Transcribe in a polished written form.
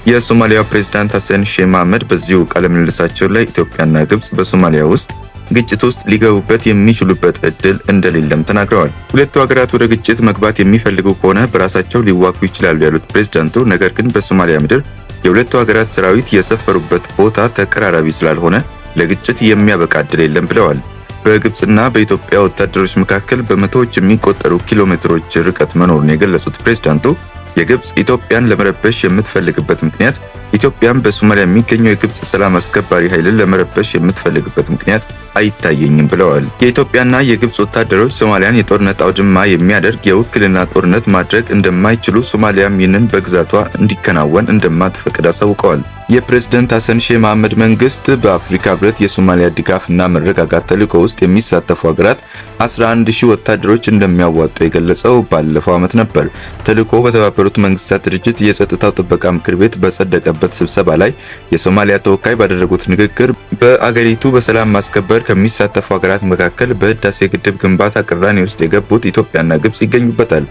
የሶማሊያው ፕሬዝዳንት ሐሰን ሼህ መሐመድ በዚሁ ቃለ ምልልሳቸው ላይ ኢትዮጵያና ግብጽ በሶማሊያ ውስጥ ግጭት ውስጥ ሊገቡበት የሚችሉበት እድል እንደሌለም ተናግረዋል። ሁለቱ ሀገራት ወደ ግጭት መግባት የሚፈልጉ ከሆነ በራሳቸው ሊዋጉ ይችላሉ ያሉት ፕሬዝዳንቱ፣ ነገር ግን በሶማሊያ ምድር የሁለቱ ሀገራት ሰራዊት የሰፈሩበት ቦታ ተቀራራቢ ስላልሆነ ለግጭት የሚያበቃ እድል የለም ብለዋል። በግብጽና በኢትዮጵያ ወታደሮች መካከል በመቶዎች የሚቆጠሩ ኪሎሜትሮች ርቀት መኖሩን የገለጹት ፕሬዝዳንቱ የግብጽ ኢትዮጵያን ለመረበሽ የምትፈልግበት ምክንያት ኢትዮጵያን በሶማሊያ የሚገኘው የግብጽ ሰላም አስከባሪ ኃይልን ለመረበሽ የምትፈልግበት ምክንያት አይታየኝም ብለዋል። የኢትዮጵያና የግብጽ ወታደሮች ሶማሊያን የጦርነት አውድማ የሚያደርግ የውክልና ጦርነት ማድረግ እንደማይችሉ፣ ሶማሊያም ይህንን በግዛቷ እንዲከናወን እንደማትፈቅድ አሳውቀዋል። የፕሬዝዳንት ሐሰን ሼህ መሐመድ መንግስት በአፍሪካ ህብረት የሶማሊያ ድጋፍና መረጋጋት ተልዕኮ ውስጥ የሚሳተፉ ሀገራት 11,000 ወታደሮች እንደሚያዋጡ የገለጸው ባለፈው ዓመት ነበር። ተልዕኮው በተባበሩት መንግስታት ድርጅት የጸጥታው ጥበቃ ምክር ቤት በጸደቀበት ስብሰባ ላይ የሶማሊያ ተወካይ ባደረጉት ንግግር በአገሪቱ በሰላም ማስከበር ከሚሳተፉ ሀገራት መካከል በህዳሴ ግድብ ግንባታ ቅራኔ ውስጥ የገቡት ኢትዮጵያና ግብጽ ይገኙበታል።